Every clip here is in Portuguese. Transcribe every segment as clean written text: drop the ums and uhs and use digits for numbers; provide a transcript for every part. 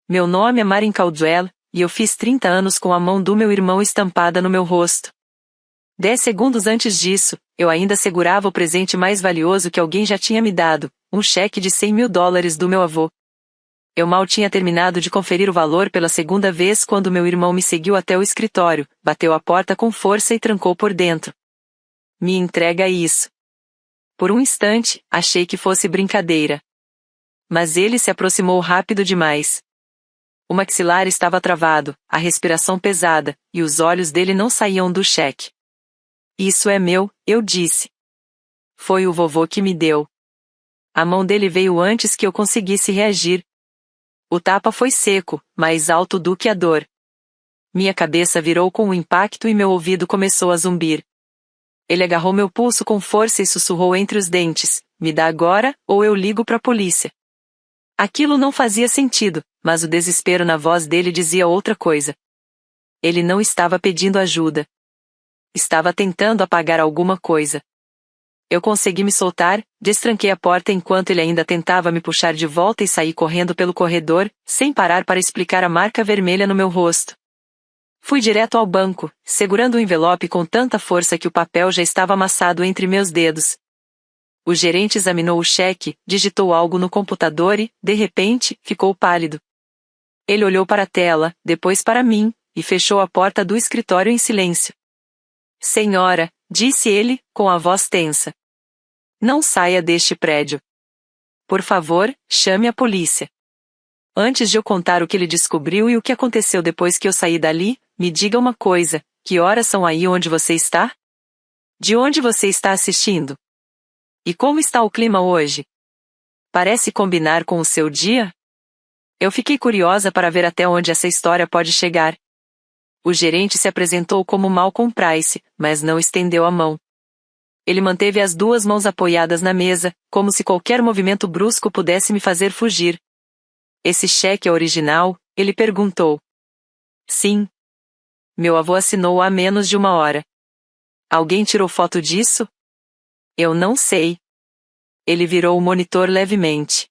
Meu nome é Marin Caldwell, e eu fiz 30 anos com a mão do meu irmão estampada no meu rosto. 10 segundos antes disso, eu ainda segurava o presente mais valioso que alguém já tinha me dado, um cheque de $100.000 do meu avô. Eu mal tinha terminado de conferir o valor pela segunda vez quando meu irmão me seguiu até o escritório, bateu a porta com força e trancou por dentro. Me entrega isso. Por um instante, achei que fosse brincadeira. Mas ele se aproximou rápido demais. O maxilar estava travado, a respiração pesada, e os olhos dele não saíam do cheque. Isso é meu, eu disse. Foi o vovô que me deu. A mão dele veio antes que eu conseguisse reagir. O tapa foi seco, mais alto do que a dor. Minha cabeça virou com o impacto e meu ouvido começou a zumbir. Ele agarrou meu pulso com força e sussurrou entre os dentes: "Me dá agora, ou eu ligo para a polícia." Aquilo não fazia sentido, mas o desespero na voz dele dizia outra coisa. Ele não estava pedindo ajuda. Estava tentando apagar alguma coisa. Eu consegui me soltar, destranquei a porta enquanto ele ainda tentava me puxar de volta e saí correndo pelo corredor, sem parar para explicar a marca vermelha no meu rosto. Fui direto ao banco, segurando o envelope com tanta força que o papel já estava amassado entre meus dedos. O gerente examinou o cheque, digitou algo no computador e, de repente, ficou pálido. Ele olhou para a tela, depois para mim, e fechou a porta do escritório em silêncio. "Senhora", disse ele, com a voz tensa. "Não saia deste prédio. Por favor, chame a polícia. Antes de eu contar o que ele descobriu e o que aconteceu depois que eu saí dali, me diga uma coisa: que horas são aí onde você está? De onde você está assistindo? E como está o clima hoje? Parece combinar com o seu dia?" Eu fiquei curiosa para ver até onde essa história pode chegar. O gerente se apresentou como Malcolm Price, mas não estendeu a mão. Ele manteve as duas mãos apoiadas na mesa, como se qualquer movimento brusco pudesse me fazer fugir. "Esse cheque é original?" ele perguntou. "Sim. Meu avô assinou há menos de 1 hora. Alguém tirou foto disso?" "Eu não sei." Ele virou o monitor levemente.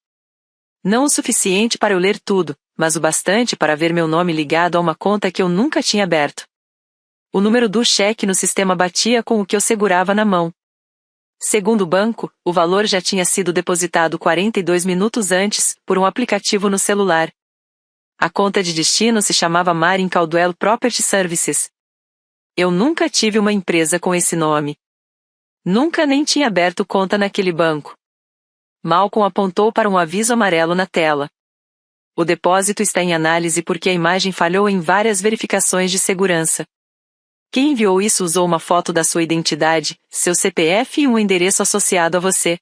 Não o suficiente para eu ler tudo, mas o bastante para ver meu nome ligado a uma conta que eu nunca tinha aberto. O número do cheque no sistema batia com o que eu segurava na mão. Segundo o banco, o valor já tinha sido depositado 42 minutos antes, por um aplicativo no celular. A conta de destino se chamava Marin Caldwell Property Services. Eu nunca tive uma empresa com esse nome. Nunca nem tinha aberto conta naquele banco. Malcolm apontou para um aviso amarelo na tela. "O depósito está em análise porque a imagem falhou em várias verificações de segurança. Quem enviou isso usou uma foto da sua identidade, seu CPF e um endereço associado a você.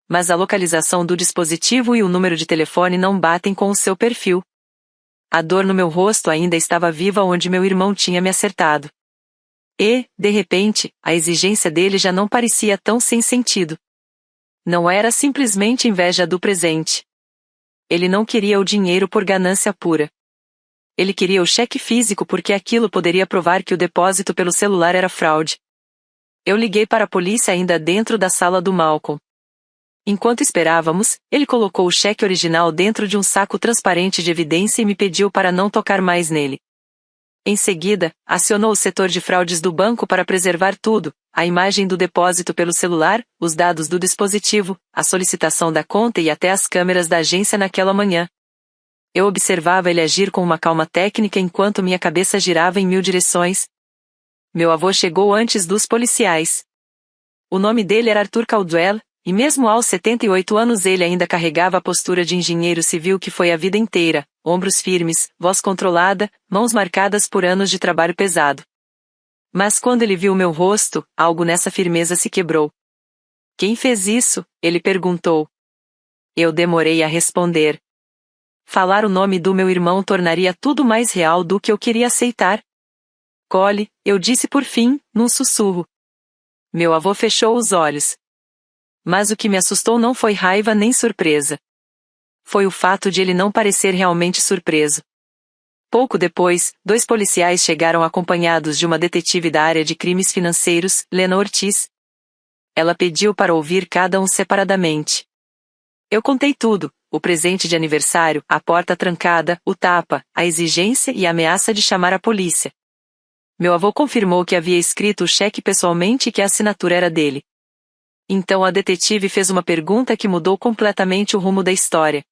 Mas a localização do dispositivo e o número de telefone não batem com o seu perfil." A dor no meu rosto ainda estava viva onde meu irmão tinha me acertado. E, de repente, a exigência dele já não parecia tão sem sentido. Não era simplesmente inveja do presente. Ele não queria o dinheiro por ganância pura. Ele queria o cheque físico porque aquilo poderia provar que o depósito pelo celular era fraude. Eu liguei para a polícia ainda dentro da sala do Malcolm. Enquanto esperávamos, ele colocou o cheque original dentro de um saco transparente de evidência e me pediu para não tocar mais nele. Em seguida, acionou o setor de fraudes do banco para preservar tudo: a imagem do depósito pelo celular, os dados do dispositivo, a solicitação da conta e até as câmeras da agência naquela manhã. Eu observava ele agir com uma calma técnica enquanto minha cabeça girava em 1000 direções. Meu avô chegou antes dos policiais. O nome dele era Arthur Caldwell, e mesmo aos 78 anos ele ainda carregava a postura de engenheiro civil que foi a vida inteira: ombros firmes, voz controlada, mãos marcadas por anos de trabalho pesado. Mas quando ele viu meu rosto, algo nessa firmeza se quebrou. "Quem fez isso?" ele perguntou. Eu demorei a responder. Falar o nome do meu irmão tornaria tudo mais real do que eu queria aceitar. "Cole", eu disse por fim, num sussurro. Meu avô fechou os olhos. Mas o que me assustou não foi raiva nem surpresa. Foi o fato de ele não parecer realmente surpreso. Pouco depois, 2 policiais chegaram acompanhados de uma detetive da área de crimes financeiros, Lena Ortiz. Ela pediu para ouvir cada um separadamente. Eu contei tudo: o presente de aniversário, a porta trancada, o tapa, a exigência e a ameaça de chamar a polícia. Meu avô confirmou que havia escrito o cheque pessoalmente e que a assinatura era dele. Então a detetive fez uma pergunta que mudou completamente o rumo da história.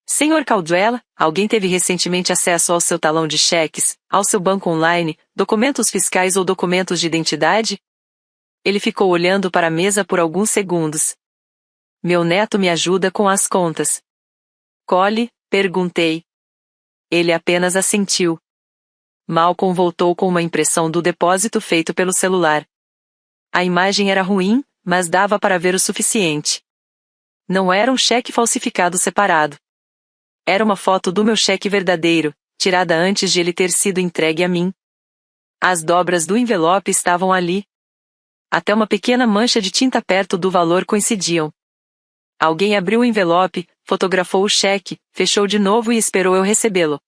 Senhor Caldwell, alguém teve recentemente acesso ao seu talão de cheques, ao seu banco online, documentos fiscais ou documentos de identidade? Ele ficou olhando para a mesa por alguns segundos. Meu neto me ajuda com as contas. Collie? Perguntei. Ele apenas assentiu. Malcolm voltou com uma impressão do depósito feito pelo celular. A imagem era ruim, mas dava para ver o suficiente. Não era um cheque falsificado separado. Era uma foto do meu cheque verdadeiro, tirada antes de ele ter sido entregue a mim. As dobras do envelope estavam ali. Até uma pequena mancha de tinta perto do valor coincidiam. Alguém abriu o envelope, fotografou o cheque, fechou de novo e esperou eu recebê-lo.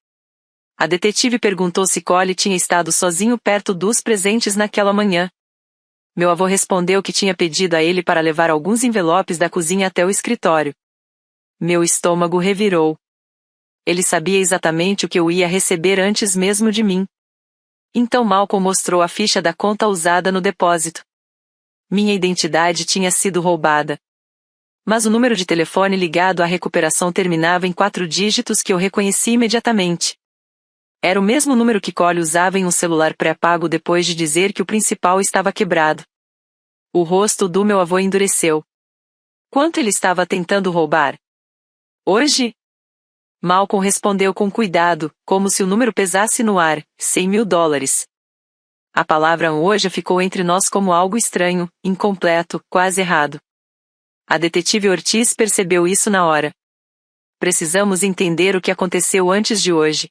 A detetive perguntou se Collie tinha estado sozinho perto dos presentes naquela manhã. Meu avô respondeu que tinha pedido a ele para levar alguns envelopes da cozinha até o escritório. Meu estômago revirou. Ele sabia exatamente o que eu ia receber antes mesmo de mim. Então Malcolm mostrou a ficha da conta usada no depósito. Minha identidade tinha sido roubada. Mas o número de telefone ligado à recuperação terminava em 4 dígitos que eu reconheci imediatamente. Era o mesmo número que Collie usava em um celular pré-pago depois de dizer que o principal estava quebrado. O rosto do meu avô endureceu. Quanto ele estava tentando roubar? Hoje? Malcolm respondeu com cuidado, como se o número pesasse no ar, $100.000. A palavra hoje ficou entre nós como algo estranho, incompleto, quase errado. A detetive Ortiz percebeu isso na hora. Precisamos entender o que aconteceu antes de hoje.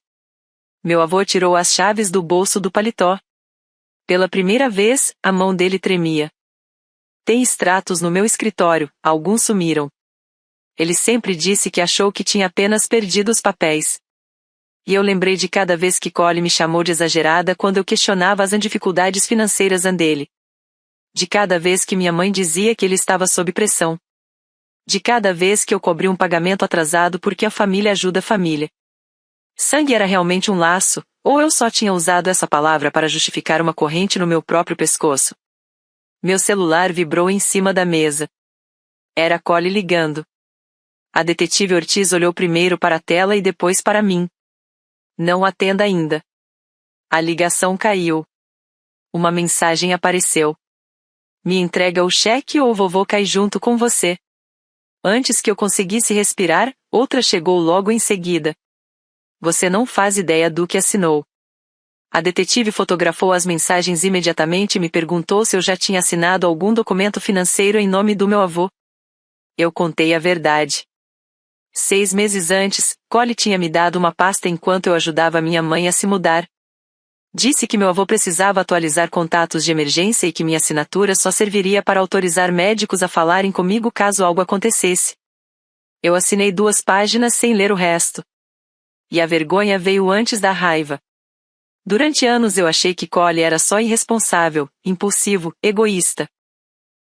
Meu avô tirou as chaves do bolso do paletó. Pela primeira vez, a mão dele tremia. Tem extratos no meu escritório, alguns sumiram. Ele sempre disse que achou que tinha apenas perdido os papéis. E eu lembrei de cada vez que Collie me chamou de exagerada quando eu questionava as dificuldades financeiras dele. De cada vez que minha mãe dizia que ele estava sob pressão. De cada vez que eu cobri um pagamento atrasado porque a família ajuda a família. Sangue era realmente um laço, ou eu só tinha usado essa palavra para justificar uma corrente no meu próprio pescoço. Meu celular vibrou em cima da mesa. Era Collie ligando. A detetive Ortiz olhou primeiro para a tela e depois para mim. Não atenda ainda. A ligação caiu. Uma mensagem apareceu. Me entrega o cheque ou o vovô cai junto com você. Antes que eu conseguisse respirar, outra chegou logo em seguida. Você não faz ideia do que assinou. A detetive fotografou as mensagens imediatamente e me perguntou se eu já tinha assinado algum documento financeiro em nome do meu avô. Eu contei a verdade. 6 meses antes, Collie tinha me dado uma pasta enquanto eu ajudava minha mãe a se mudar. Disse que meu avô precisava atualizar contatos de emergência e que minha assinatura só serviria para autorizar médicos a falarem comigo caso algo acontecesse. Eu assinei 2 páginas sem ler o resto. E a vergonha veio antes da raiva. Durante anos eu achei que Collie era só irresponsável, impulsivo, egoísta.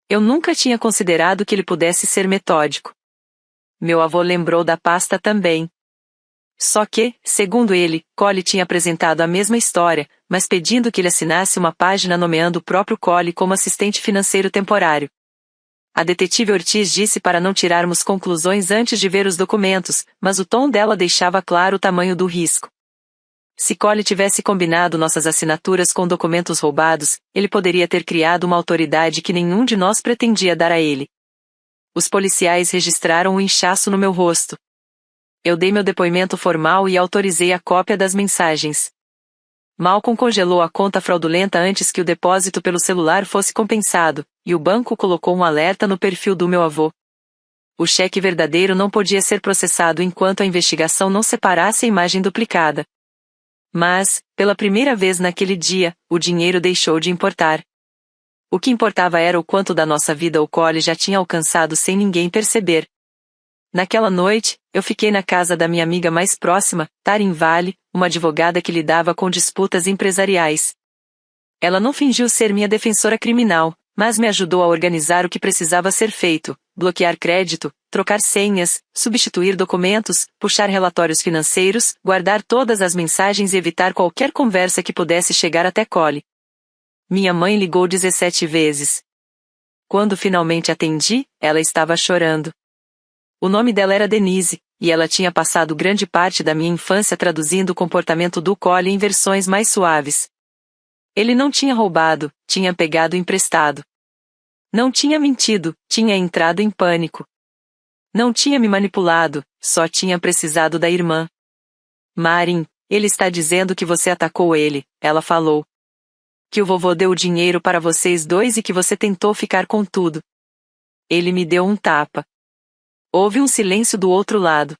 Eu nunca tinha considerado que ele pudesse ser metódico. Meu avô lembrou da pasta também. Só que, segundo ele, Collie tinha apresentado a mesma história, mas pedindo que ele assinasse uma página nomeando o próprio Collie como assistente financeiro temporário. A detetive Ortiz disse para não tirarmos conclusões antes de ver os documentos, mas o tom dela deixava claro o tamanho do risco. Se Collie tivesse combinado nossas assinaturas com documentos roubados, ele poderia ter criado uma autoridade que nenhum de nós pretendia dar a ele. Os policiais registraram um inchaço no meu rosto. Eu dei meu depoimento formal e autorizei a cópia das mensagens. Malcolm congelou a conta fraudulenta antes que o depósito pelo celular fosse compensado, e o banco colocou um alerta no perfil do meu avô. O cheque verdadeiro não podia ser processado enquanto a investigação não separasse a imagem duplicada. Mas, pela primeira vez naquele dia, o dinheiro deixou de importar. O que importava era o quanto da nossa vida o Collie já tinha alcançado sem ninguém perceber. Naquela noite, eu fiquei na casa da minha amiga mais próxima, Taryn Vale, uma advogada que lidava com disputas empresariais. Ela não fingiu ser minha defensora criminal, mas me ajudou a organizar o que precisava ser feito: bloquear crédito, trocar senhas, substituir documentos, puxar relatórios financeiros, guardar todas as mensagens e evitar qualquer conversa que pudesse chegar até Cole. Minha mãe ligou 17 vezes. Quando finalmente atendi, ela estava chorando. O nome dela era Denise, e ela tinha passado grande parte da minha infância traduzindo o comportamento do Cole em versões mais suaves. Ele não tinha roubado, tinha pegado emprestado. Não tinha mentido, tinha entrado em pânico. Não tinha me manipulado, só tinha precisado da irmã. Marin, ele está dizendo que você atacou ele, ela falou. Que o vovô deu o dinheiro para vocês dois e que você tentou ficar com tudo. Ele me deu um tapa. Houve um silêncio do outro lado.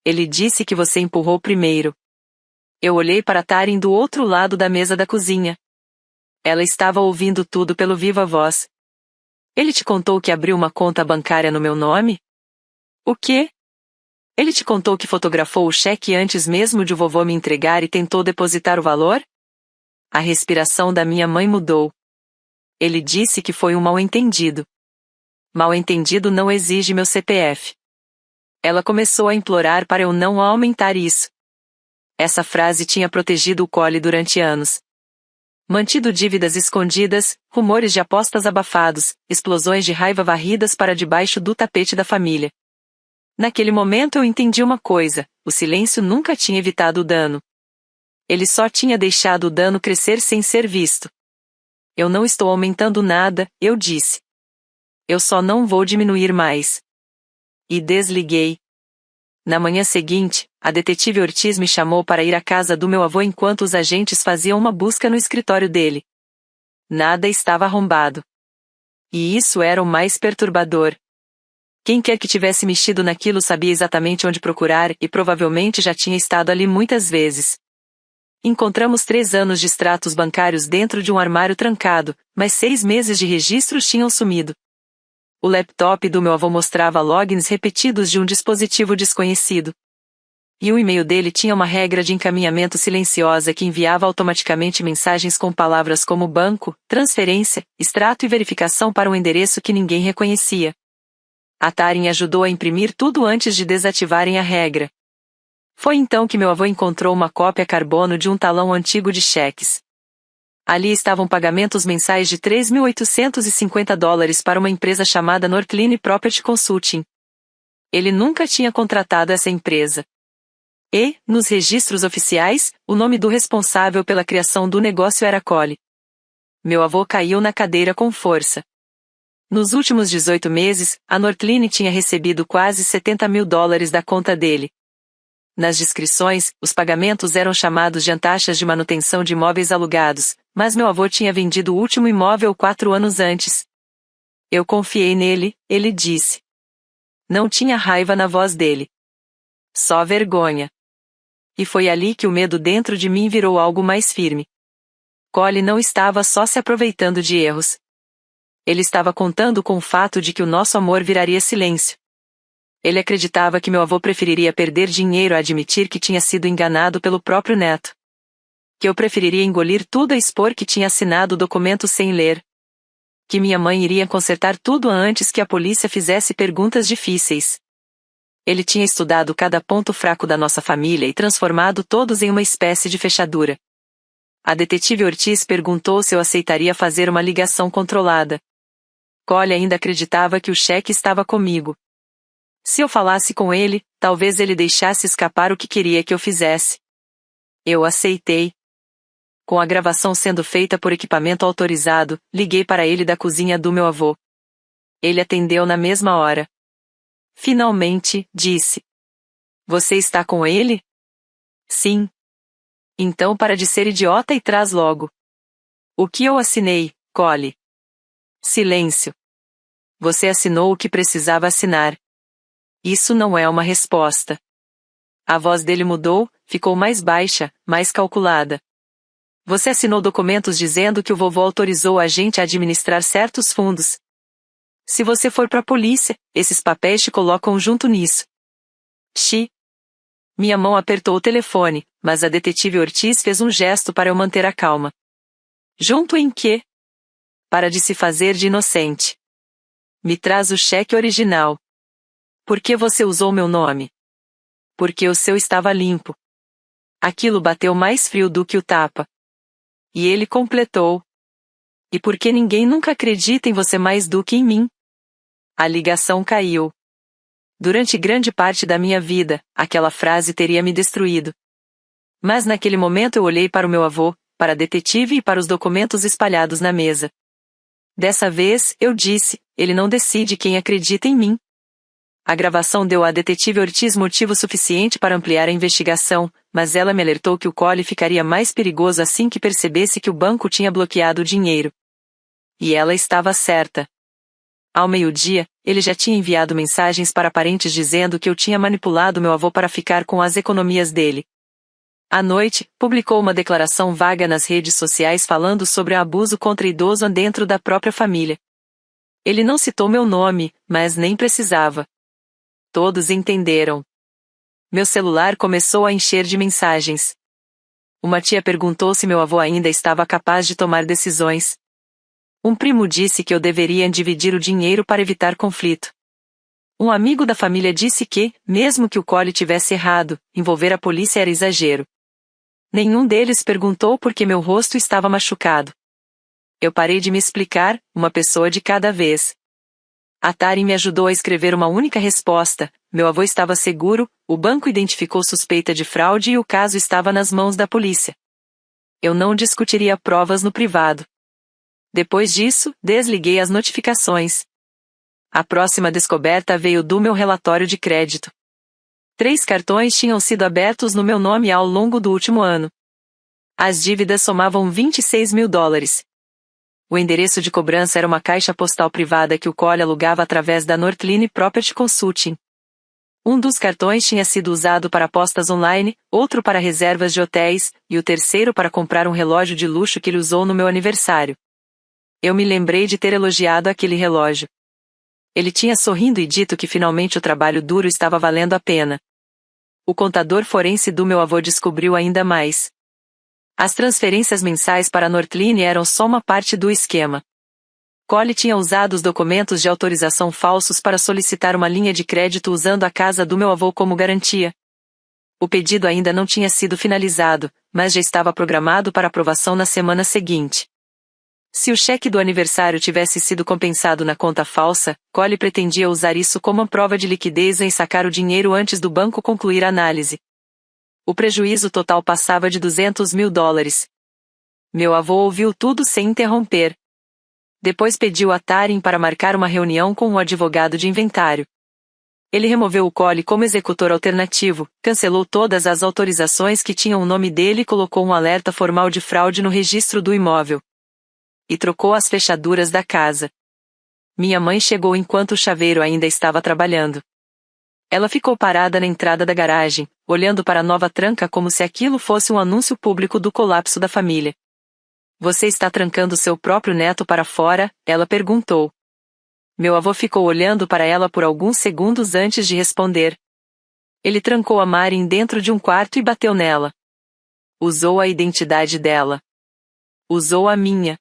Ele disse que você empurrou primeiro. Eu olhei para Taryn do outro lado da mesa da cozinha. Ela estava ouvindo tudo pelo viva voz. Ele te contou que abriu uma conta bancária no meu nome? O quê? Ele te contou que fotografou o cheque antes mesmo de o vovô me entregar e tentou depositar o valor? A respiração da minha mãe mudou. Ele disse que foi um mal-entendido. Mal-entendido não exige meu CPF. Ela começou a implorar para eu não aumentar isso. Essa frase tinha protegido o Cole durante anos. Mantido dívidas escondidas, rumores de apostas abafados, explosões de raiva varridas para debaixo do tapete da família. Naquele momento eu entendi uma coisa: o silêncio nunca tinha evitado o dano. Ele só tinha deixado o dano crescer sem ser visto. Eu não estou aumentando nada, eu disse. Eu só não vou diminuir mais. E desliguei. Na manhã seguinte, a detetive Ortiz me chamou para ir à casa do meu avô enquanto os agentes faziam uma busca no escritório dele. Nada estava arrombado. E isso era o mais perturbador. Quem quer que tivesse mexido naquilo sabia exatamente onde procurar e provavelmente já tinha estado ali muitas vezes. Encontramos 3 anos de extratos bancários dentro de um armário trancado, mas 6 meses de registros tinham sumido. O laptop do meu avô mostrava logins repetidos de um dispositivo desconhecido. E o e-mail dele tinha uma regra de encaminhamento silenciosa que enviava automaticamente mensagens com palavras como banco, transferência, extrato e verificação para um endereço que ninguém reconhecia. A Taryn ajudou a imprimir tudo antes de desativarem a regra. Foi então que meu avô encontrou uma cópia carbono de um talão antigo de cheques. Ali estavam pagamentos mensais de $3.850 para uma empresa chamada Northline Property Consulting. Ele nunca tinha contratado essa empresa. E, nos registros oficiais, o nome do responsável pela criação do negócio era Cole. Meu avô caiu na cadeira com força. Nos últimos 18 meses, a Northline tinha recebido quase $70 mil da conta dele. Nas descrições, os pagamentos eram chamados de taxas de manutenção de imóveis alugados, mas meu avô tinha vendido o último imóvel 4 anos antes. Eu confiei nele, ele disse. Não tinha raiva na voz dele. Só vergonha. E foi ali que o medo dentro de mim virou algo mais firme. Cole não estava só se aproveitando de erros. Ele estava contando com o fato de que o nosso amor viraria silêncio. Ele acreditava que meu avô preferiria perder dinheiro a admitir que tinha sido enganado pelo próprio neto. Que eu preferiria engolir tudo a expor que tinha assinado o documento sem ler. Que minha mãe iria consertar tudo antes que a polícia fizesse perguntas difíceis. Ele tinha estudado cada ponto fraco da nossa família e transformado todos em uma espécie de fechadura. A detetive Ortiz perguntou se eu aceitaria fazer uma ligação controlada. Cole ainda acreditava que o cheque estava comigo. Se eu falasse com ele, talvez ele deixasse escapar o que queria que eu fizesse. Eu aceitei. Com a gravação sendo feita por equipamento autorizado, liguei para ele da cozinha do meu avô. Ele atendeu na mesma hora. Finalmente, disse. Você está com ele? Sim. Então para de ser idiota e traz logo. O que eu assinei, Cole? Silêncio. Você assinou o que precisava assinar. Isso não é uma resposta. A voz dele mudou, ficou mais baixa, mais calculada. Você assinou documentos dizendo que o vovô autorizou a gente a administrar certos fundos. Se você for para a polícia, esses papéis te colocam junto nisso. Xi. Minha mão apertou o telefone, mas a detetive Ortiz fez um gesto para eu manter a calma. Junto em quê? para de se fazer de inocente. Me traz o cheque original. Por que você usou meu nome? Porque o seu estava limpo. Aquilo bateu mais frio do que o tapa. E ele completou. E por que ninguém nunca acredita em você mais do que em mim? A ligação caiu. Durante grande parte da minha vida, aquela frase teria me destruído. Mas naquele momento eu olhei para o meu avô, para a detetive e para os documentos espalhados na mesa. Dessa vez, eu disse, ele não decide quem acredita em mim. A gravação deu à detetive Ortiz motivo suficiente para ampliar a investigação, mas ela me alertou que o Collie ficaria mais perigoso assim que percebesse que o banco tinha bloqueado o dinheiro. E ela estava certa. Ao meio-dia, ele já tinha enviado mensagens para parentes dizendo que eu tinha manipulado meu avô para ficar com as economias dele. À noite, publicou uma declaração vaga nas redes sociais falando sobre o abuso contra idoso dentro da própria família. Ele não citou meu nome, mas nem precisava. Todos entenderam. Meu celular começou a encher de mensagens. Uma tia perguntou se meu avô ainda estava capaz de tomar decisões. Um primo disse que eu deveria dividir o dinheiro para evitar conflito. Um amigo da família disse que, mesmo que o Collie tivesse errado, envolver a polícia era exagero. Nenhum deles perguntou por que meu rosto estava machucado. Eu parei de me explicar, uma pessoa de cada vez. A Tari me ajudou a escrever uma única resposta: meu avô estava seguro, o banco identificou suspeita de fraude e o caso estava nas mãos da polícia. Eu não discutiria provas no privado. Depois disso, desliguei as notificações. A próxima descoberta veio do meu relatório de crédito. 3 cartões tinham sido abertos no meu nome ao longo do último ano. As dívidas somavam $26.000. O endereço de cobrança era uma caixa postal privada que o Collie alugava através da Northline Property Consulting. Um dos cartões tinha sido usado para apostas online, outro para reservas de hotéis, e o terceiro para comprar um relógio de luxo que ele usou no meu aniversário. Eu me lembrei de ter elogiado aquele relógio. Ele tinha sorrindo e dito que finalmente o trabalho duro estava valendo a pena. O contador forense do meu avô descobriu ainda mais. As transferências mensais para a Northline eram só uma parte do esquema. Collie tinha usado os documentos de autorização falsos para solicitar uma linha de crédito usando a casa do meu avô como garantia. O pedido ainda não tinha sido finalizado, mas já estava programado para aprovação na semana seguinte. Se o cheque do aniversário tivesse sido compensado na conta falsa, Collie pretendia usar isso como prova de liquidez em sacar o dinheiro antes do banco concluir a análise. O prejuízo total passava de $200.000. Meu avô ouviu tudo sem interromper. Depois pediu a Tarim para marcar uma reunião com um advogado de inventário. Ele removeu o Collie como executor alternativo, cancelou todas as autorizações que tinham o nome dele e colocou um alerta formal de fraude no registro do imóvel. E trocou as fechaduras da casa. Minha mãe chegou enquanto o chaveiro ainda estava trabalhando. Ela ficou parada na entrada da garagem, olhando para a nova tranca como se aquilo fosse um anúncio público do colapso da família. Você está trancando seu próprio neto para fora? Ela perguntou. Meu avô ficou olhando para ela por alguns segundos antes de responder. Ele trancou a Marin dentro de um quarto e bateu nela. Usou a identidade dela. Usou a minha.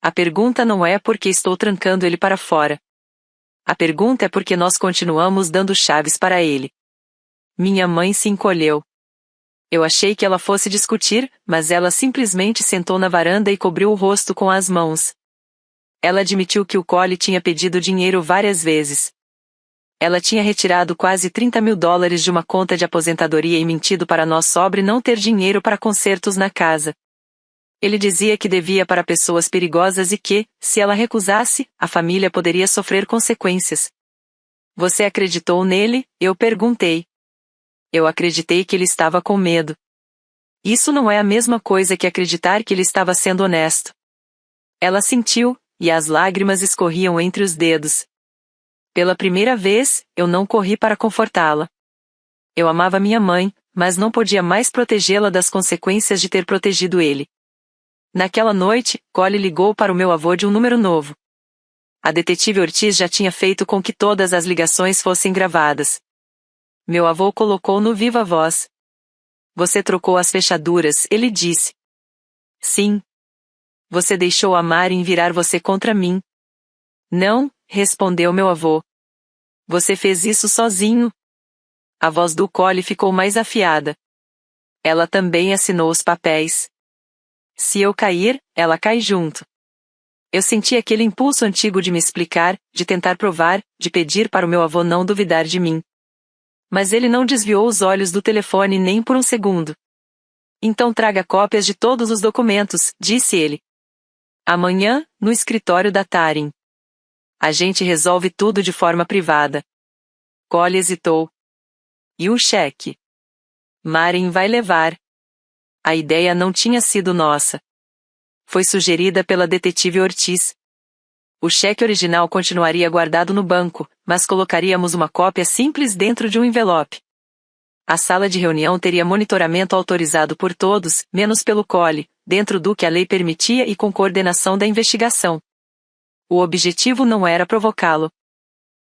A pergunta não é por que estou trancando ele para fora. A pergunta é por que nós continuamos dando chaves para ele. Minha mãe se encolheu. Eu achei que ela fosse discutir, mas ela simplesmente sentou na varanda e cobriu o rosto com as mãos. Ela admitiu que o Collie tinha pedido dinheiro várias vezes. Ela tinha retirado quase $30.000 de uma conta de aposentadoria e mentido para nós sobre não ter dinheiro para consertos na casa. Ele dizia que devia para pessoas perigosas e que, se ela recusasse, a família poderia sofrer consequências. Você acreditou nele? Eu perguntei. Eu acreditei que ele estava com medo. Isso não é a mesma coisa que acreditar que ele estava sendo honesto. Ela sentiu, e as lágrimas escorriam entre os dedos. Pela primeira vez, eu não corri para confortá-la. Eu amava minha mãe, mas não podia mais protegê-la das consequências de ter protegido ele. Naquela noite, Collie ligou para o meu avô de um número novo. A detetive Ortiz já tinha feito com que todas as ligações fossem gravadas. Meu avô colocou no viva voz. Você trocou as fechaduras, ele disse. Sim. Você deixou a Marin virar você contra mim. Não, respondeu meu avô. Você fez isso sozinho. A voz do Collie ficou mais afiada. Ela também assinou os papéis. Se eu cair, ela cai junto. Eu senti aquele impulso antigo de me explicar, de tentar provar, de pedir para o meu avô não duvidar de mim. Mas ele não desviou os olhos do telefone nem por um segundo. Então traga cópias de todos os documentos, disse ele. Amanhã, no escritório da Tarim. A gente resolve tudo de forma privada. Collie hesitou. E o cheque? Marin vai levar. A ideia não tinha sido nossa. Foi sugerida pela detetive Ortiz. O cheque original continuaria guardado no banco, mas colocaríamos uma cópia simples dentro de um envelope. A sala de reunião teria monitoramento autorizado por todos, menos pelo Collie, dentro do que a lei permitia e com coordenação da investigação. O objetivo não era provocá-lo.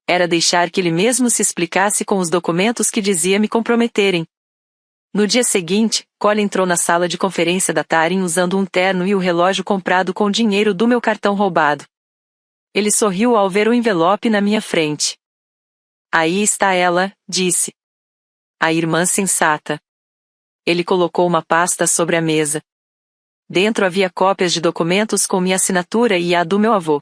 Era deixar que ele mesmo se explicasse com os documentos que dizia me comprometerem. No dia seguinte, Collie entrou na sala de conferência da Tarim usando um terno e o relógio comprado com dinheiro do meu cartão roubado. Ele sorriu ao ver o envelope na minha frente. Aí está ela, disse. A irmã sensata. Ele colocou uma pasta sobre a mesa. Dentro havia cópias de documentos com minha assinatura e a do meu avô.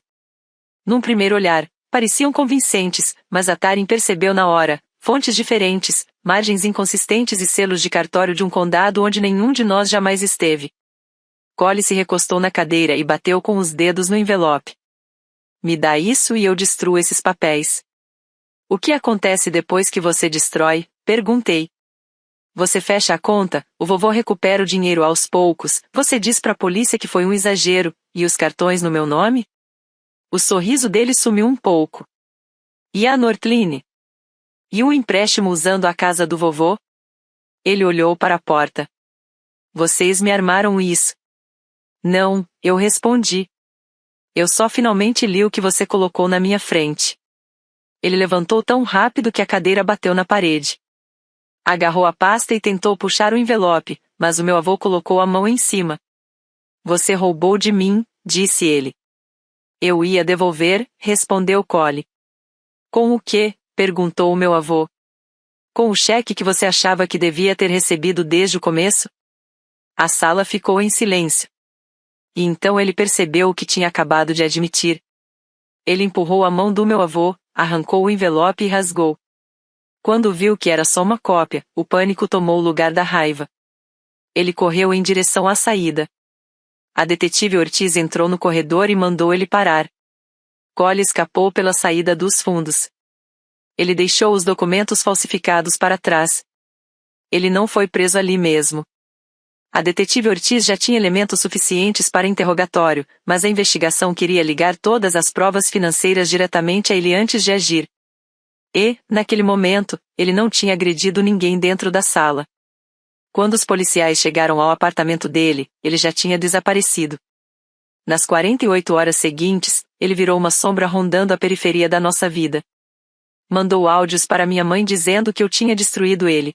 Num primeiro olhar, pareciam convincentes, mas a Tarim percebeu na hora, fontes diferentes, margens inconsistentes e selos de cartório de um condado onde nenhum de nós jamais esteve. Collie se recostou na cadeira e bateu com os dedos no envelope. Me dá isso e eu destruo esses papéis. O que acontece depois que você destrói? Perguntei. Você fecha a conta, o vovô recupera o dinheiro aos poucos, você diz pra polícia que foi um exagero, e os cartões no meu nome? O sorriso dele sumiu um pouco. E a Nortline? E o empréstimo usando a casa do vovô? Ele olhou para a porta. Vocês me armaram isso. Não, eu respondi. Eu só finalmente li o que você colocou na minha frente. Ele levantou tão rápido que a cadeira bateu na parede. Agarrou a pasta e tentou puxar o envelope, mas o meu avô colocou a mão em cima. Você roubou de mim, disse ele. Eu ia devolver, respondeu Collie. Com o quê? Perguntou o meu avô. Com o cheque que você achava que devia ter recebido desde o começo? A sala ficou em silêncio. E então ele percebeu o que tinha acabado de admitir. Ele empurrou a mão do meu avô, arrancou o envelope e rasgou. Quando viu que era só uma cópia, o pânico tomou o lugar da raiva. Ele correu em direção à saída. A detetive Ortiz entrou no corredor e mandou ele parar. Collie escapou pela saída dos fundos. Ele deixou os documentos falsificados para trás. Ele não foi preso ali mesmo. A detetive Ortiz já tinha elementos suficientes para interrogatório, mas a investigação queria ligar todas as provas financeiras diretamente a ele antes de agir. E, naquele momento, ele não tinha agredido ninguém dentro da sala. Quando os policiais chegaram ao apartamento dele, ele já tinha desaparecido. Nas 48 horas seguintes, ele virou uma sombra rondando a periferia da nossa vida. Mandou áudios para minha mãe dizendo que eu tinha destruído ele.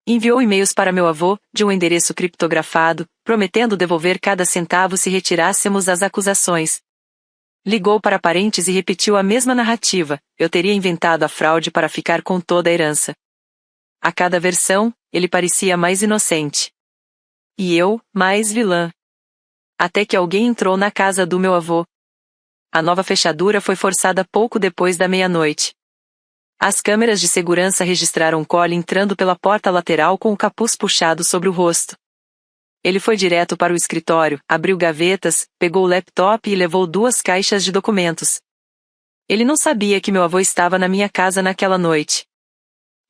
Enviou e-mails para meu avô, de um endereço criptografado, prometendo devolver cada centavo se retirássemos as acusações. Ligou para parentes e repetiu a mesma narrativa, eu teria inventado a fraude para ficar com toda a herança. A cada versão, ele parecia mais inocente. E eu, mais vilã. Até que alguém entrou na casa do meu avô. A nova fechadura foi forçada pouco depois da meia-noite. As câmeras de segurança registraram Collie entrando pela porta lateral com o capuz puxado sobre o rosto. Ele foi direto para o escritório, abriu gavetas, pegou o laptop e levou 2 caixas de documentos. Ele não sabia que meu avô estava na minha casa naquela noite.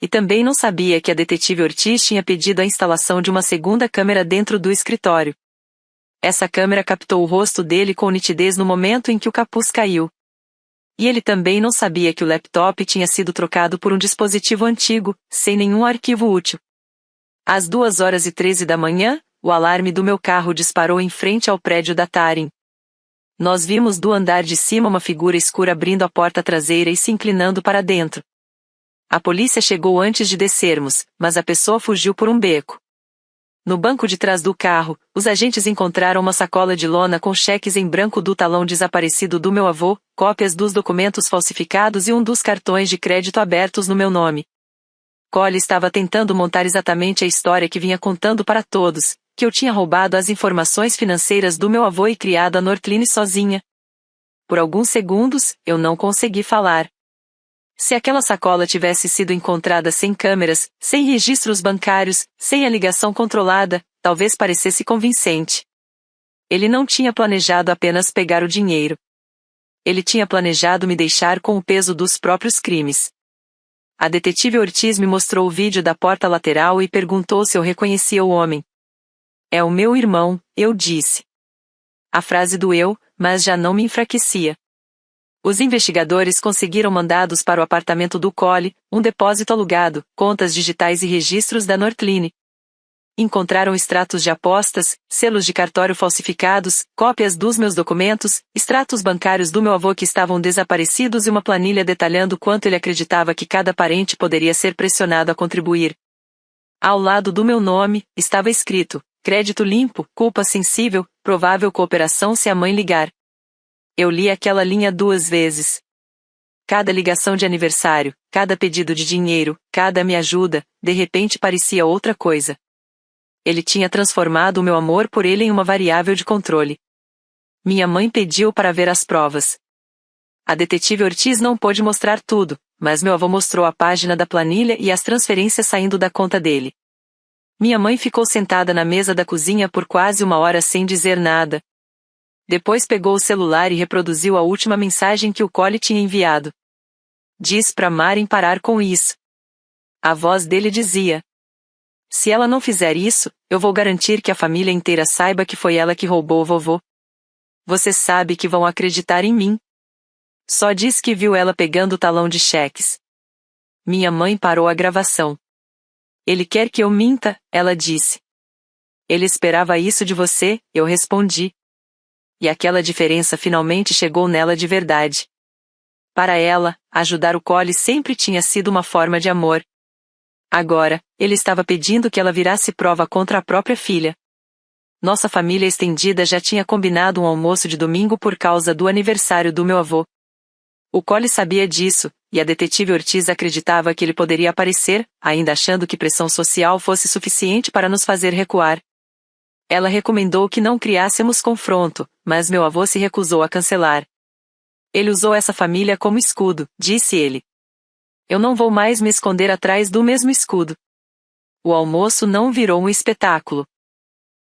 E também não sabia que a detetive Ortiz tinha pedido a instalação de uma segunda câmera dentro do escritório. Essa câmera captou o rosto dele com nitidez no momento em que o capuz caiu. E ele também não sabia que o laptop tinha sido trocado por um dispositivo antigo, sem nenhum arquivo útil. Às 2h13 da manhã, o alarme do meu carro disparou em frente ao prédio da Tarim. Nós vimos do andar de cima uma figura escura abrindo a porta traseira e se inclinando para dentro. A polícia chegou antes de descermos, mas a pessoa fugiu por um beco. No banco de trás do carro, os agentes encontraram uma sacola de lona com cheques em branco do talão desaparecido do meu avô, cópias dos documentos falsificados e um dos cartões de crédito abertos no meu nome. Cole estava tentando montar exatamente a história que vinha contando para todos, que eu tinha roubado as informações financeiras do meu avô e criado a Nortline sozinha. Por alguns segundos, eu não consegui falar. Se aquela sacola tivesse sido encontrada sem câmeras, sem registros bancários, sem a ligação controlada, talvez parecesse convincente. Ele não tinha planejado apenas pegar o dinheiro. Ele tinha planejado me deixar com o peso dos próprios crimes. A detetive Ortiz me mostrou o vídeo da porta lateral e perguntou se eu reconhecia o homem. É o meu irmão, eu disse. A frase doeu, mas já não me enfraquecia. Os investigadores conseguiram mandados para o apartamento do Cole, um depósito alugado, contas digitais e registros da Nortline. Encontraram extratos de apostas, selos de cartório falsificados, cópias dos meus documentos, extratos bancários do meu avô que estavam desaparecidos e uma planilha detalhando quanto ele acreditava que cada parente poderia ser pressionado a contribuir. Ao lado do meu nome, estava escrito: crédito limpo, culpa sensível, provável cooperação se a mãe ligar. Eu li aquela linha 2 vezes. Cada ligação de aniversário, cada pedido de dinheiro, cada me ajuda, de repente parecia outra coisa. Ele tinha transformado o meu amor por ele em uma variável de controle. Minha mãe pediu para ver as provas. A detetive Ortiz não pôde mostrar tudo, mas meu avô mostrou a página da planilha e as transferências saindo da conta dele. Minha mãe ficou sentada na mesa da cozinha por quase 1 hora sem dizer nada. Depois pegou o celular e reproduziu a última mensagem que o Cole tinha enviado. Diz pra Maren parar com isso. A voz dele dizia: se ela não fizer isso, eu vou garantir que a família inteira saiba que foi ela que roubou o vovô. Você sabe que vão acreditar em mim. Só diz que viu ela pegando o talão de cheques. Minha mãe parou a gravação. Ele quer que eu minta, ela disse. Ele esperava isso de você, eu respondi. E aquela diferença finalmente chegou nela de verdade. Para ela, ajudar o Cole sempre tinha sido uma forma de amor. Agora, ele estava pedindo que ela virasse prova contra a própria filha. Nossa família estendida já tinha combinado um almoço de domingo por causa do aniversário do meu avô. O Cole sabia disso, e a detetive Ortiz acreditava que ele poderia aparecer, ainda achando que pressão social fosse suficiente para nos fazer recuar. Ela recomendou que não criássemos confronto, mas meu avô se recusou a cancelar. Ele usou essa família como escudo, disse ele. Eu não vou mais me esconder atrás do mesmo escudo. O almoço não virou um espetáculo.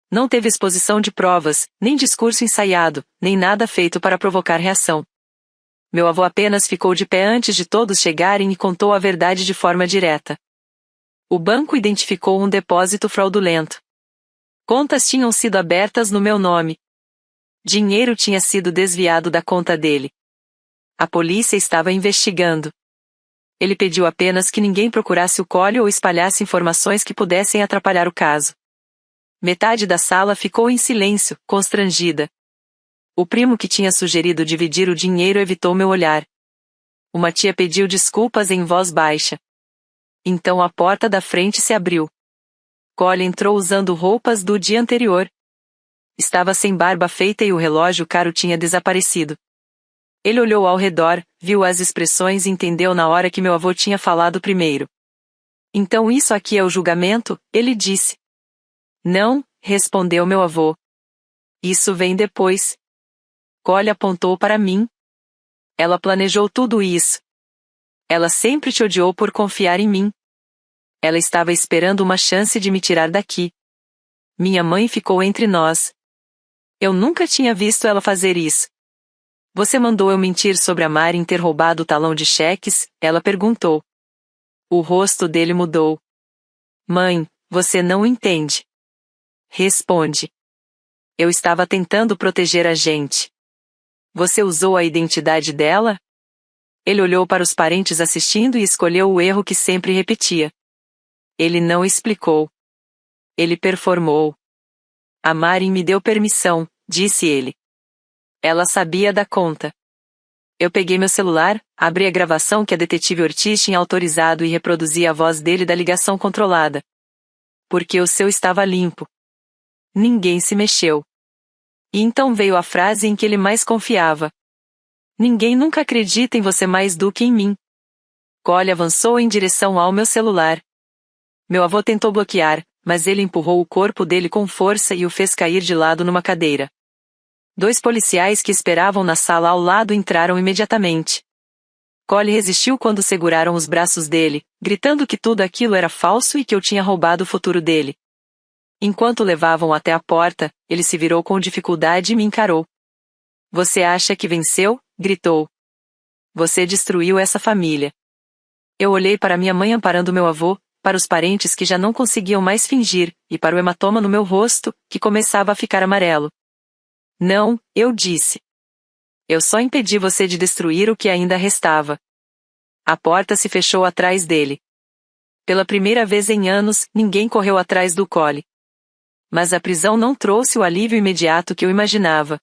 Não teve exposição de provas, nem discurso ensaiado, nem nada feito para provocar reação. Meu avô apenas ficou de pé antes de todos chegarem e contou a verdade de forma direta. O banco identificou um depósito fraudulento. Contas tinham sido abertas no meu nome. Dinheiro tinha sido desviado da conta dele. A polícia estava investigando. Ele pediu apenas que ninguém procurasse o Cole ou espalhasse informações que pudessem atrapalhar o caso. Metade da sala ficou em silêncio, constrangida. O primo que tinha sugerido dividir o dinheiro evitou meu olhar. Uma tia pediu desculpas em voz baixa. Então a porta da frente se abriu. Cole entrou usando roupas do dia anterior. Estava sem barba feita e o relógio caro tinha desaparecido. Ele olhou ao redor, viu as expressões e entendeu na hora que meu avô tinha falado primeiro. Então isso aqui é o julgamento? Ele disse. Não, respondeu meu avô. Isso vem depois. Cole apontou para mim. Ela planejou tudo isso. Ela sempre te odiou por confiar em mim. Ela estava esperando uma chance de me tirar daqui. Minha mãe ficou entre nós. Eu nunca tinha visto ela fazer isso. Você mandou eu mentir sobre a Maren ter roubado o talão de cheques? Ela perguntou. O rosto dele mudou. Mãe, você não entende. Responde. Eu estava tentando proteger a gente. Você usou a identidade dela? Ele olhou para os parentes assistindo e escolheu o erro que sempre repetia. Ele não explicou. Ele performou. A Maren me deu permissão, disse ele. Ela sabia da conta. Eu peguei meu celular, abri a gravação que a detetive Ortiz tinha autorizado e reproduzi a voz dele da ligação controlada. Porque o seu estava limpo. Ninguém se mexeu. E então veio a frase em que ele mais confiava. Ninguém nunca acredita em você mais do que em mim. Collie avançou em direção ao meu celular. Meu avô tentou bloquear, mas ele empurrou o corpo dele com força e o fez cair de lado numa cadeira. 2 policiais que esperavam na sala ao lado entraram imediatamente. Collie resistiu quando seguraram os braços dele, gritando que tudo aquilo era falso e que eu tinha roubado o futuro dele. Enquanto levavam até a porta, ele se virou com dificuldade e me encarou. Você acha que venceu? Gritou. Você destruiu essa família. Eu olhei para minha mãe amparando meu avô, para os parentes que já não conseguiam mais fingir, e para o hematoma no meu rosto, que começava a ficar amarelo. Não, eu disse. Eu só impedi você de destruir o que ainda restava. A porta se fechou atrás dele. Pela primeira vez em anos, ninguém correu atrás do Collie. Mas a prisão não trouxe o alívio imediato que eu imaginava.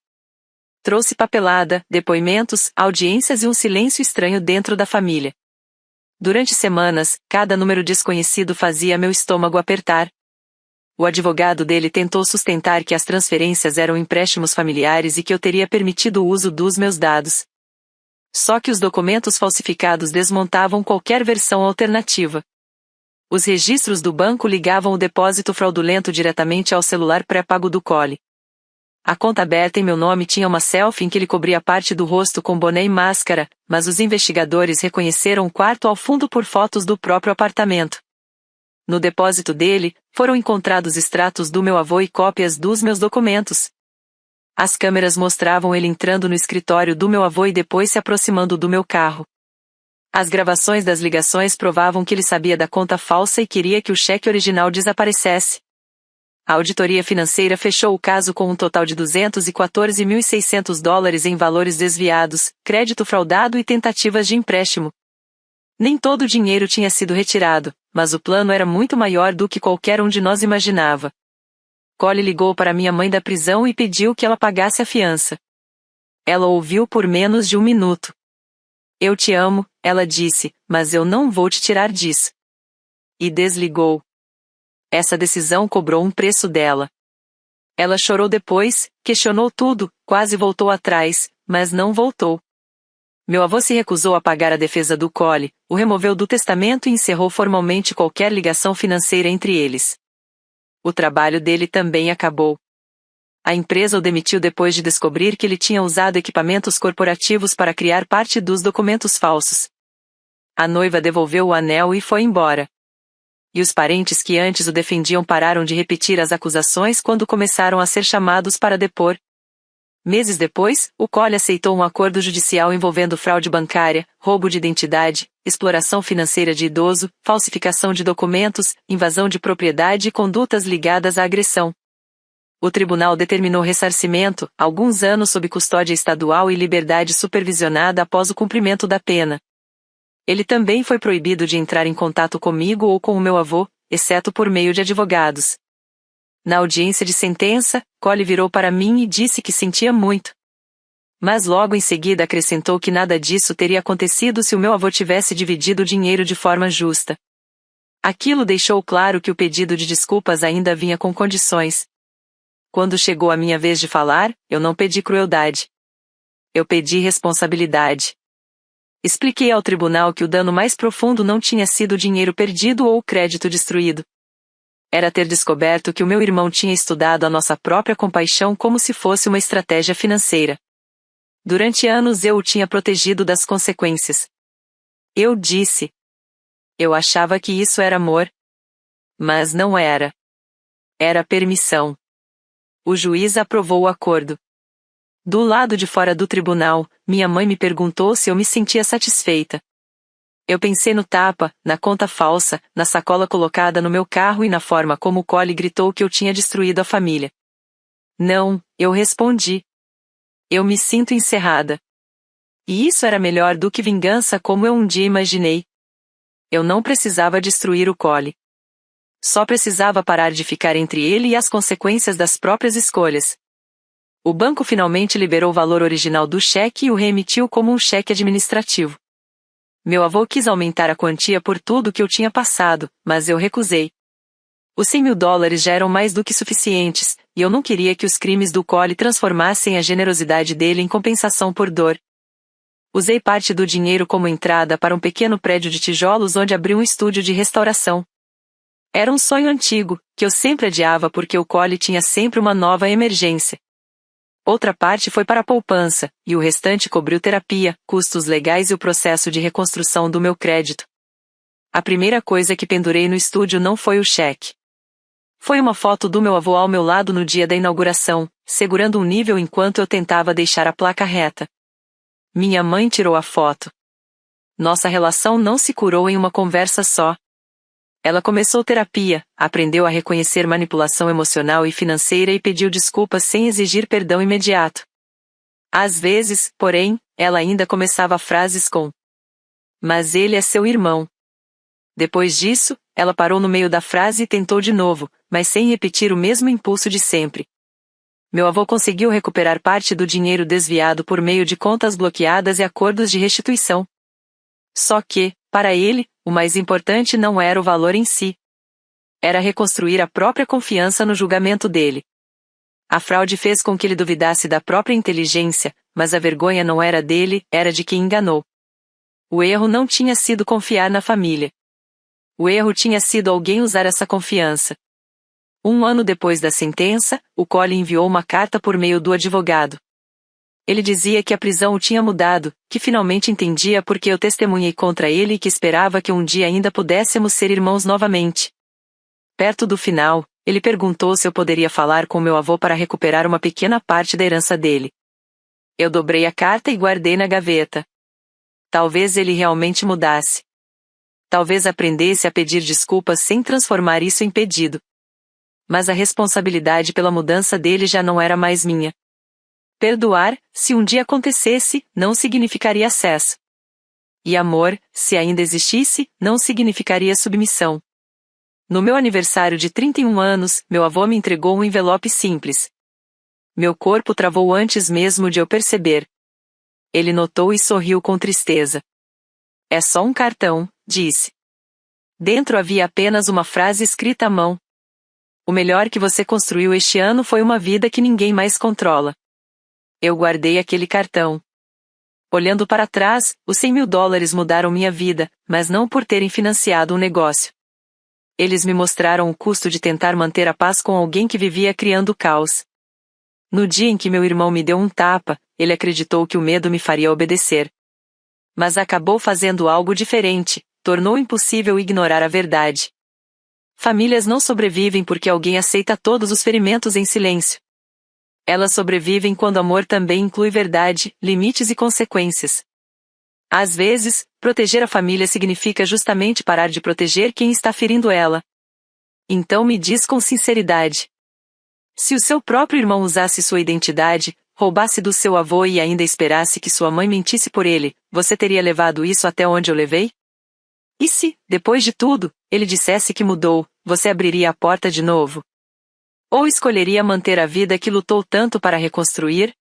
Trouxe papelada, depoimentos, audiências e um silêncio estranho dentro da família. Durante semanas, cada número desconhecido fazia meu estômago apertar. O advogado dele tentou sustentar que as transferências eram empréstimos familiares e que eu teria permitido o uso dos meus dados. Só que os documentos falsificados desmontavam qualquer versão alternativa. Os registros do banco ligavam o depósito fraudulento diretamente ao celular pré-pago do Collie. A conta aberta em meu nome tinha uma selfie em que ele cobria parte do rosto com boné e máscara, mas os investigadores reconheceram o quarto ao fundo por fotos do próprio apartamento. No depósito dele, foram encontrados extratos do meu avô e cópias dos meus documentos. As câmeras mostravam ele entrando no escritório do meu avô e depois se aproximando do meu carro. As gravações das ligações provavam que ele sabia da conta falsa e queria que o cheque original desaparecesse. A auditoria financeira fechou o caso com um total de $214.600 em valores desviados, crédito fraudado e tentativas de empréstimo. Nem todo o dinheiro tinha sido retirado, mas o plano era muito maior do que qualquer um de nós imaginava. Collie ligou para minha mãe da prisão e pediu que ela pagasse a fiança. Ela ouviu por menos de 1 minuto. Eu te amo, ela disse, mas eu não vou te tirar disso. E desligou. Essa decisão cobrou um preço dela. Ela chorou depois, questionou tudo, quase voltou atrás, mas não voltou. Meu avô se recusou a pagar a defesa do Collie, o removeu do testamento e encerrou formalmente qualquer ligação financeira entre eles. O trabalho dele também acabou. A empresa o demitiu depois de descobrir que ele tinha usado equipamentos corporativos para criar parte dos documentos falsos. A noiva devolveu o anel e foi embora. E os parentes que antes o defendiam pararam de repetir as acusações quando começaram a ser chamados para depor. Meses depois, o Collie aceitou um acordo judicial envolvendo fraude bancária, roubo de identidade, exploração financeira de idoso, falsificação de documentos, invasão de propriedade e condutas ligadas à agressão. O tribunal determinou ressarcimento, alguns anos sob custódia estadual e liberdade supervisionada após o cumprimento da pena. Ele também foi proibido de entrar em contato comigo ou com o meu avô, exceto por meio de advogados. Na audiência de sentença, Collie virou para mim e disse que sentia muito. Mas logo em seguida acrescentou que nada disso teria acontecido se o meu avô tivesse dividido o dinheiro de forma justa. Aquilo deixou claro que o pedido de desculpas ainda vinha com condições. Quando chegou a minha vez de falar, eu não pedi crueldade. Eu pedi responsabilidade. Expliquei ao tribunal que o dano mais profundo não tinha sido o dinheiro perdido ou o crédito destruído. Era ter descoberto que o meu irmão tinha estudado a nossa própria compaixão como se fosse uma estratégia financeira. Durante anos eu o tinha protegido das consequências. Eu disse. Eu achava que isso era amor. Mas não era. Era permissão. O juiz aprovou o acordo. Do lado de fora do tribunal, minha mãe me perguntou se eu me sentia satisfeita. Eu pensei no tapa, na conta falsa, na sacola colocada no meu carro e na forma como o Collie gritou que eu tinha destruído a família. Não, eu respondi. Eu me sinto encerrada. E isso era melhor do que vingança como eu um dia imaginei. Eu não precisava destruir o Collie. Só precisava parar de ficar entre ele e as consequências das próprias escolhas. O banco finalmente liberou o valor original do cheque e o reemitiu como um cheque administrativo. Meu avô quis aumentar a quantia por tudo que eu tinha passado, mas eu recusei. Os US$ 100.000 já eram mais do que suficientes, e eu não queria que os crimes do Cole transformassem a generosidade dele em compensação por dor. Usei parte do dinheiro como entrada para um pequeno prédio de tijolos onde abri um estúdio de restauração. Era um sonho antigo, que eu sempre adiava porque o Cole tinha sempre uma nova emergência. Outra parte foi para a poupança, e o restante cobriu terapia, custos legais e o processo de reconstrução do meu crédito. A primeira coisa que pendurei no estúdio não foi o cheque. Foi uma foto do meu avô ao meu lado no dia da inauguração, segurando um nível enquanto eu tentava deixar a placa reta. Minha mãe tirou a foto. Nossa relação não se curou em uma conversa só. Ela começou terapia, aprendeu a reconhecer manipulação emocional e financeira e pediu desculpas sem exigir perdão imediato. Às vezes, porém, ela ainda começava frases com: "Mas ele é seu irmão." Depois disso, ela parou no meio da frase e tentou de novo, mas sem repetir o mesmo impulso de sempre. Meu avô conseguiu recuperar parte do dinheiro desviado por meio de contas bloqueadas e acordos de restituição. Só que, para ele, o mais importante não era o valor em si. Era reconstruir a própria confiança no julgamento dele. A fraude fez com que ele duvidasse da própria inteligência, mas a vergonha não era dele, era de quem enganou. O erro não tinha sido confiar na família. O erro tinha sido alguém usar essa confiança. 1 ano depois da sentença, o Cole enviou uma carta por meio do advogado. Ele dizia que a prisão o tinha mudado, que finalmente entendia por que eu testemunhei contra ele e que esperava que um dia ainda pudéssemos ser irmãos novamente. Perto do final, ele perguntou se eu poderia falar com meu avô para recuperar uma pequena parte da herança dele. Eu dobrei a carta e guardei na gaveta. Talvez ele realmente mudasse. Talvez aprendesse a pedir desculpas sem transformar isso em pedido. Mas a responsabilidade pela mudança dele já não era mais minha. Perdoar, se um dia acontecesse, não significaria acesso. E amor, se ainda existisse, não significaria submissão. No meu aniversário de 31 anos, meu avô me entregou um envelope simples. Meu corpo travou antes mesmo de eu perceber. Ele notou e sorriu com tristeza. "É só um cartão", disse. Dentro havia apenas uma frase escrita à mão. "O melhor que você construiu este ano foi uma vida que ninguém mais controla." Eu guardei aquele cartão. Olhando para trás, os US$ 100.000 mudaram minha vida, mas não por terem financiado um negócio. Eles me mostraram o custo de tentar manter a paz com alguém que vivia criando caos. No dia em que meu irmão me deu um tapa, ele acreditou que o medo me faria obedecer. Mas acabou fazendo algo diferente, tornou impossível ignorar a verdade. Famílias não sobrevivem porque alguém aceita todos os ferimentos em silêncio. Elas sobrevivem quando amor também inclui verdade, limites e consequências. Às vezes, proteger a família significa justamente parar de proteger quem está ferindo ela. Então me diz com sinceridade. Se o seu próprio irmão usasse sua identidade, roubasse do seu avô e ainda esperasse que sua mãe mentisse por ele, você teria levado isso até onde eu levei? E se, depois de tudo, ele dissesse que mudou, você abriria a porta de novo? Ou escolheria manter a vida que lutou tanto para reconstruir?